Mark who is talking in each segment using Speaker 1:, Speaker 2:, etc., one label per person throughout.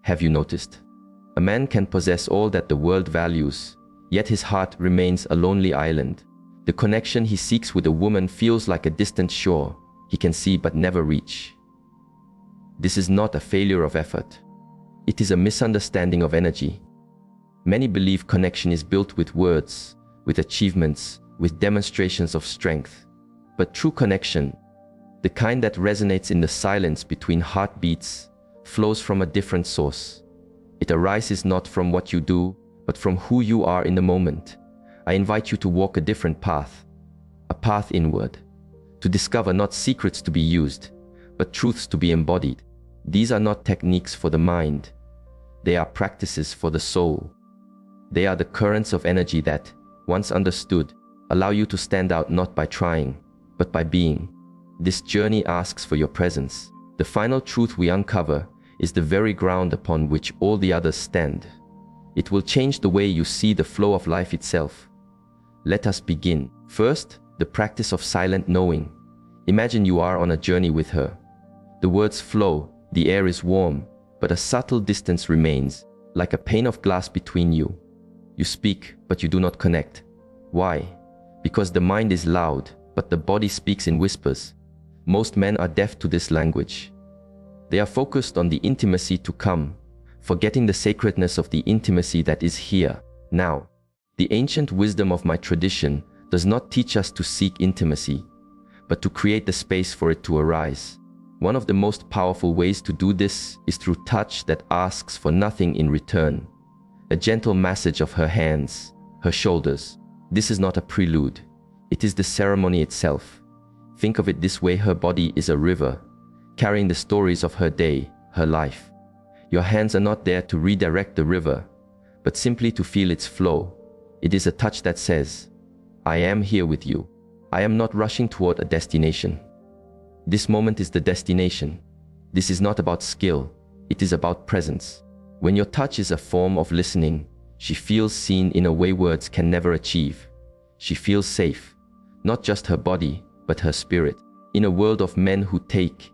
Speaker 1: Have you noticed? A man can possess all that the world values, yet his heart remains a lonely island. The connection he seeks with a woman feels like a distant shore he can see but never reach. This is not a failure of effort. It is a misunderstanding of energy. Many believe connection is built with words, with achievements, with demonstrations of strength. But true connection, the kind that resonates in the silence between heartbeats, flows from a different source. It arises not from what you do, but from who you are in the moment. I invite you to walk a different path, a path inward, to discover not secrets to be used, but truths to be embodied. These are not techniques for the mind. They are practices for the soul. They are the currents of energy that, once understood, allow you to stand out not by trying, but by being. This journey asks for your presence. The final truth we uncover is the very ground upon which all the others stand. It will change the way you see the flow of life itself. Let us begin. First, the practice of silent knowing. Imagine you are on a journey with her. The words flow, the air is warm, but a subtle distance remains, like a pane of glass between you. You speak, but you do not connect. Why? Because the mind is loud, but the body speaks in whispers. Most men are deaf to this language. They are focused on the intimacy to come, forgetting the sacredness of the intimacy that is here, now. The ancient wisdom of my tradition does not teach us to seek intimacy, but to create the space for it to arise. One of the most powerful ways to do this is through touch that asks for nothing in return. A gentle massage of her hands, her shoulders. This is not a prelude. It is the ceremony itself. Think of it this way: her body is a river, carrying the stories of her day, her life. Your hands are not there to redirect the river, but simply to feel its flow. It is a touch that says, I am here with you. I am not rushing toward a destination. This moment is the destination. This is not about skill. It is about presence. When your touch is a form of listening, she feels seen in a way words can never achieve. She feels safe, not just her body, but her spirit. In a world of men who take,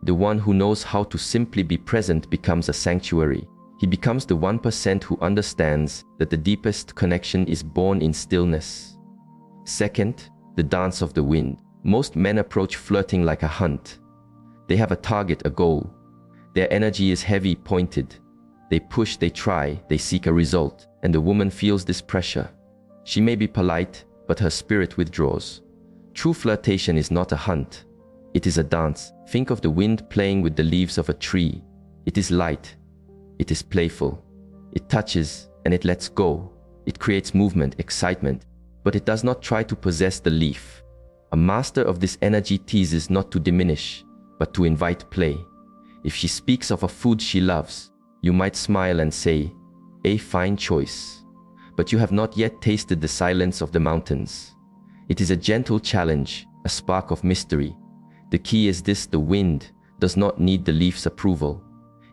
Speaker 1: the one who knows how to simply be present becomes a sanctuary. He becomes the 1% who understands that the deepest connection is born in stillness. Second, the dance of the wind. Most men approach flirting like a hunt. They have a target, a goal. Their energy is heavy, pointed. They push, they try, they seek a result, and the woman feels this pressure. She may be polite, but her spirit withdraws. True flirtation is not a hunt. It is a dance. Think of the wind playing with the leaves of a tree. It is light. It is playful. It touches and it lets go. It creates movement, excitement, but it does not try to possess the leaf. A master of this energy teases not to diminish, but to invite play. If she speaks of a food she loves, you might smile and say, a fine choice. But you have not yet tasted the silence of the mountains. It is a gentle challenge, a spark of mystery. The key is this: the wind does not need the leaf's approval.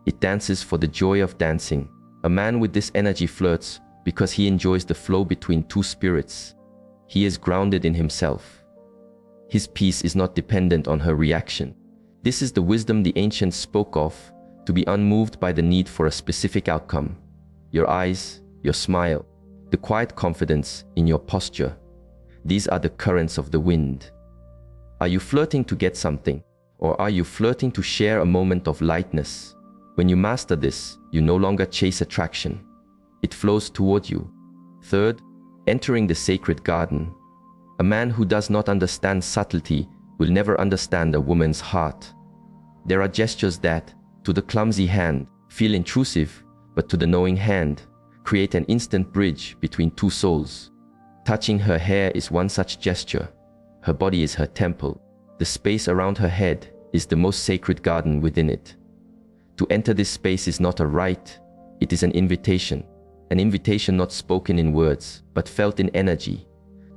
Speaker 1: It dances for the joy of dancing. A man with this energy flirts because he enjoys the flow between two spirits. He is grounded in himself. His peace is not dependent on her reaction. This is the wisdom the ancients spoke of, to be unmoved by the need for a specific outcome. Your eyes, your smile, the quiet confidence in your posture. These are the currents of the wind. Are you flirting to get something, or are you flirting to share a moment of lightness? When you master this, you no longer chase attraction. It flows toward you. Third, entering the sacred garden. A man who does not understand subtlety will never understand a woman's heart. There are gestures that, to the clumsy hand, feel intrusive, but to the knowing hand, create an instant bridge between two souls. Touching her hair is one such gesture. Her body is her temple. The space around her head is the most sacred garden within it. To enter this space is not a rite, it is an invitation not spoken in words, but felt in energy.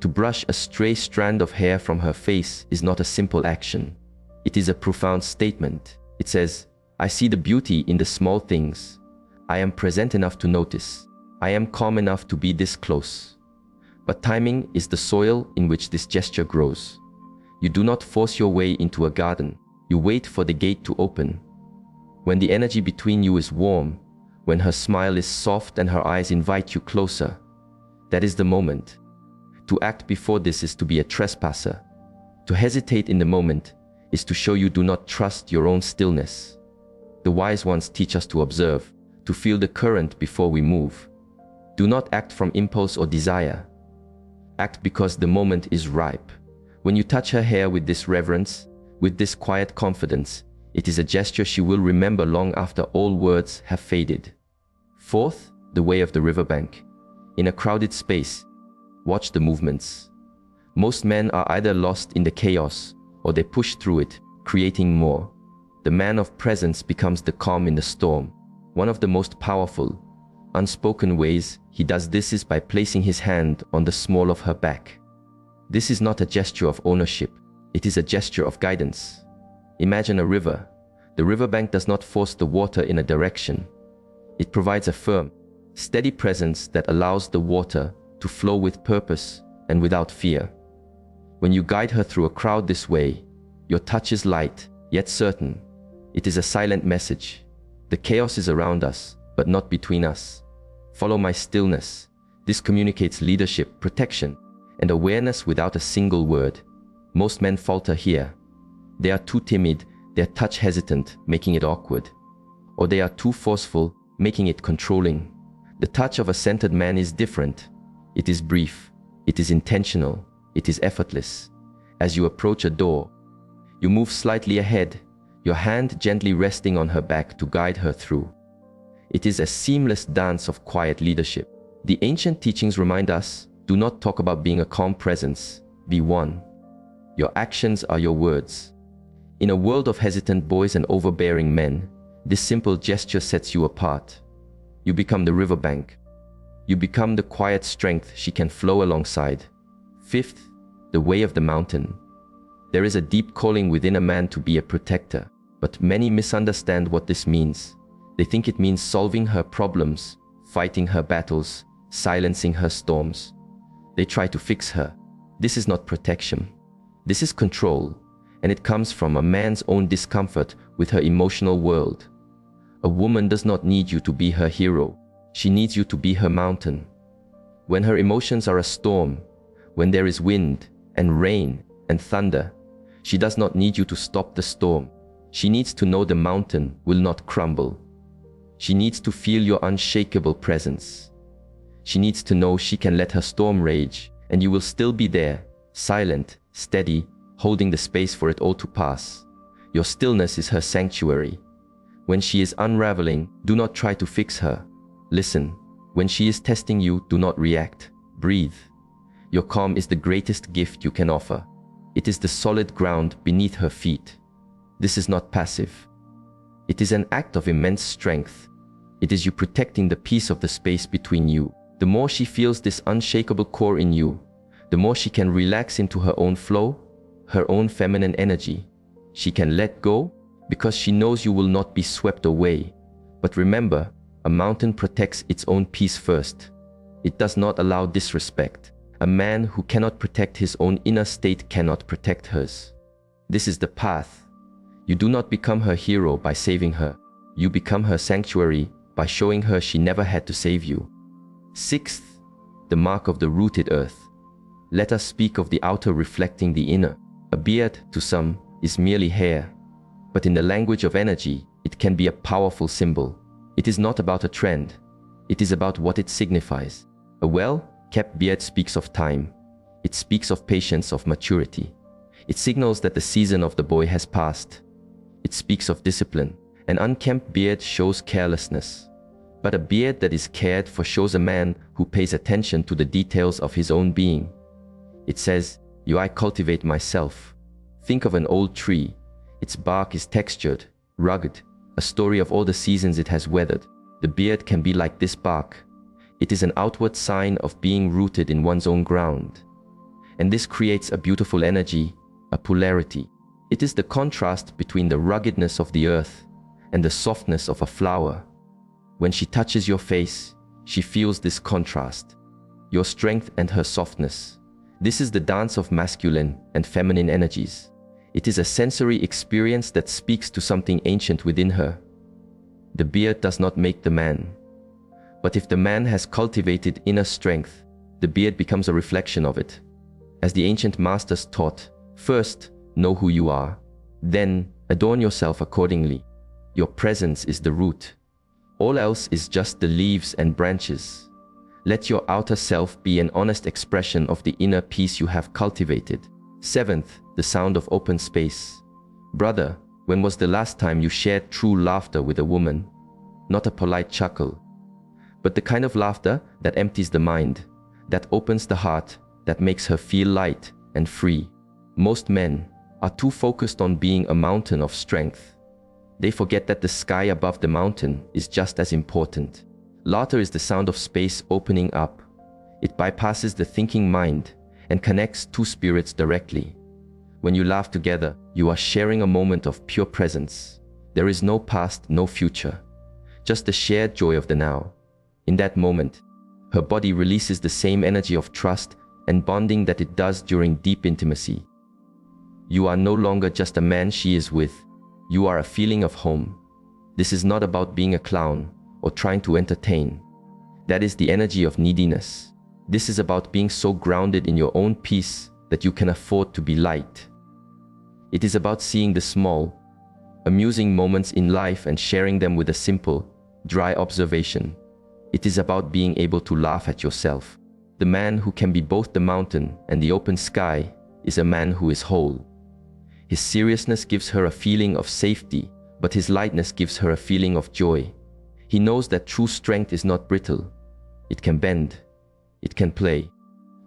Speaker 1: To brush a stray strand of hair from her face is not a simple action. It is a profound statement. It says, I see the beauty in the small things. I am present enough to notice. I am calm enough to be this close. But timing is the soil in which this gesture grows. You do not force your way into a garden. You wait for the gate to open. When the energy between you is warm, when her smile is soft and her eyes invite you closer. That is the moment. To act before this is to be a trespasser. To hesitate in the moment is to show you do not trust your own stillness. The wise ones teach us to observe, to feel the current before we move. Do not act from impulse or desire. Act because the moment is ripe. When you touch her hair with this reverence, with this quiet confidence, it is a gesture she will remember long after all words have faded. Fourth, the way of the riverbank. In a crowded space, watch the movements. Most men are either lost in the chaos or they push through it, creating more. The man of presence becomes the calm in the storm. One of the most powerful, unspoken ways he does this is by placing his hand on the small of her back. This is not a gesture of ownership, it is a gesture of guidance. Imagine a river. The riverbank does not force the water in a direction. It provides a firm, steady presence that allows the water to flow with purpose and without fear. When you guide her through a crowd this way, your touch is light, yet certain. It is a silent message. The chaos is around us, but not between us. Follow my stillness. This communicates leadership, protection, and awareness without a single word. Most men falter here. They are too timid, their touch hesitant, making it awkward. Or they are too forceful, making it controlling. The touch of a centered man is different. It is brief. It is intentional. It is effortless. As you approach a door, you move slightly ahead, your hand gently resting on her back to guide her through. It is a seamless dance of quiet leadership. The ancient teachings remind us, do not talk about being a calm presence, be one. Your actions are your words. In a world of hesitant boys and overbearing men, this simple gesture sets you apart. You become the riverbank. You become the quiet strength she can flow alongside. Fifth, the way of the mountain. There is a deep calling within a man to be a protector, but many misunderstand what this means. They think it means solving her problems, fighting her battles, silencing her storms. They try to fix her. This is not protection. This is control, and it comes from a man's own discomfort with her emotional world. A woman does not need you to be her hero. She needs you to be her mountain. When her emotions are a storm, when there is wind and rain and thunder, she does not need you to stop the storm. She needs to know the mountain will not crumble. She needs to feel your unshakable presence. She needs to know she can let her storm rage and you will still be there, silent, steady, holding the space for it all to pass. Your stillness is her sanctuary. When she is unraveling, do not try to fix her. Listen. When she is testing you, do not react. Breathe. Your calm is the greatest gift you can offer. It is the solid ground beneath her feet. This is not passive. It is an act of immense strength. It is you protecting the peace of the space between you. The more she feels this unshakable core in you, the more she can relax into her own flow, her own feminine energy. She can let go because she knows you will not be swept away. But remember, a mountain protects its own peace first. It does not allow disrespect. A man who cannot protect his own inner state cannot protect hers. This is the path. You do not become her hero by saving her. You become her sanctuary by showing her she never had to save you. Sixth, the mark of the rooted earth. Let us speak of the outer reflecting the inner. A beard, to some, is merely hair. But in the language of energy, it can be a powerful symbol. It is not about a trend. It is about what it signifies. A well-kept beard speaks of time. It speaks of patience, of maturity. It signals that the season of the boy has passed. It speaks of discipline. An unkempt beard shows carelessness. But a beard that is cared for shows a man who pays attention to the details of his own being. It says, I cultivate myself. Think of an old tree. Its bark is textured, rugged, a story of all the seasons it has weathered. The beard can be like this bark. It is an outward sign of being rooted in one's own ground. And this creates a beautiful energy, a polarity. It is the contrast between the ruggedness of the earth and the softness of a flower. When she touches your face, she feels this contrast, your strength and her softness. This is the dance of masculine and feminine energies. It is a sensory experience that speaks to something ancient within her. The beard does not make the man. But if the man has cultivated inner strength, the beard becomes a reflection of it. As the ancient masters taught, first, know who you are. Then, adorn yourself accordingly. Your presence is the root. All else is just the leaves and branches. Let your outer self be an honest expression of the inner peace you have cultivated. Seventh, the sound of open space. Brother, when was the last time you shared true laughter with a woman? Not a polite chuckle, but the kind of laughter that empties the mind, that opens the heart, that makes her feel light and free. Most men are too focused on being a mountain of strength. They forget that the sky above the mountain is just as important. Laughter is the sound of space opening up. It bypasses the thinking mind and connects two spirits directly. When you laugh together, you are sharing a moment of pure presence. There is no past, no future, just the shared joy of the now. In that moment, her body releases the same energy of trust and bonding that it does during deep intimacy. You are no longer just a man she is with. You are a feeling of home. This is not about being a clown or trying to entertain. That is the energy of neediness. This is about being so grounded in your own peace that you can afford to be light. It is about seeing the small, amusing moments in life and sharing them with a simple, dry observation. It is about being able to laugh at yourself. The man who can be both the mountain and the open sky is a man who is whole. His seriousness gives her a feeling of safety, but his lightness gives her a feeling of joy. He knows that true strength is not brittle. It can bend. It can play.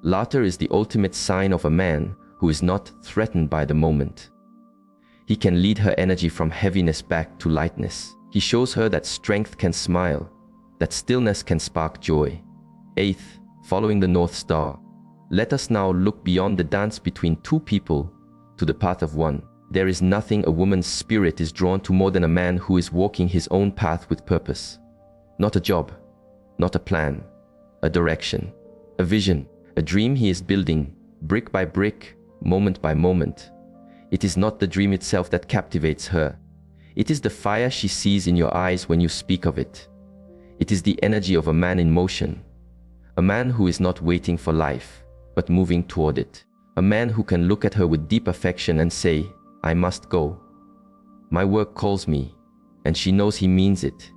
Speaker 1: Laughter is the ultimate sign of a man who is not threatened by the moment. He can lead her energy from heaviness back to lightness. He shows her that strength can smile, that stillness can spark joy. Eighth, following the North Star. Let us now look beyond the dance between two people to the path of one. There is nothing a woman's spirit is drawn to more than a man who is walking his own path with purpose. Not a job, not a plan, a direction, a vision, a dream he is building, brick by brick, moment by moment. It is not the dream itself that captivates her. It is the fire she sees in your eyes when you speak of it. It is the energy of a man in motion. A man who is not waiting for life, but moving toward it. A man who can look at her with deep affection and say, I must go. My work calls me, and she knows he means it.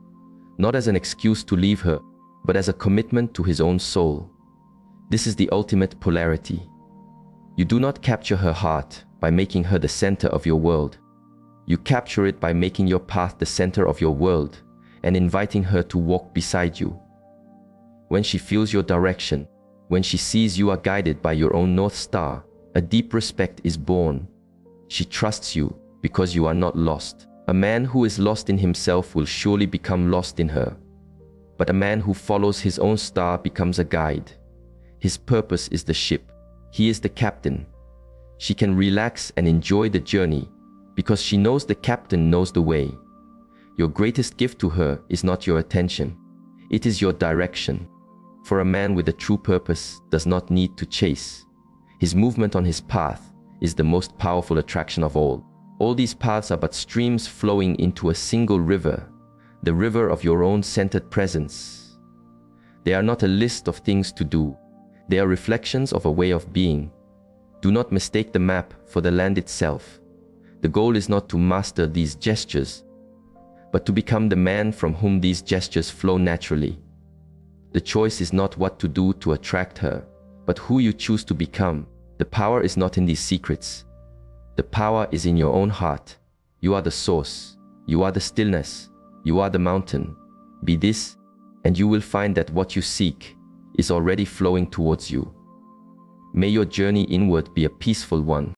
Speaker 1: Not as an excuse to leave her, but as a commitment to his own soul. This is the ultimate polarity. You do not capture her heart by making her the center of your world. You capture it by making your path the center of your world and inviting her to walk beside you. When she feels your direction, when she sees you are guided by your own North Star, a deep respect is born. She trusts you because you are not lost. A man who is lost in himself will surely become lost in her. But a man who follows his own star becomes a guide. His purpose is the ship. He is the captain. She can relax and enjoy the journey because she knows the captain knows the way. Your greatest gift to her is not your attention. It is your direction. For a man with a true purpose does not need to chase. His movement on his path is the most powerful attraction of all. All these paths are but streams flowing into a single river, the river of your own centered presence. They are not a list of things to do. They are reflections of a way of being. Do not mistake the map for the land itself. The goal is not to master these gestures, but to become the man from whom these gestures flow naturally. The choice is not what to do to attract her, but who you choose to become. The power is not in these secrets. The power is in your own heart. You are the source. You are the stillness. You are the mountain. Be this, and you will find that what you seek is already flowing towards you. May your journey inward be a peaceful one.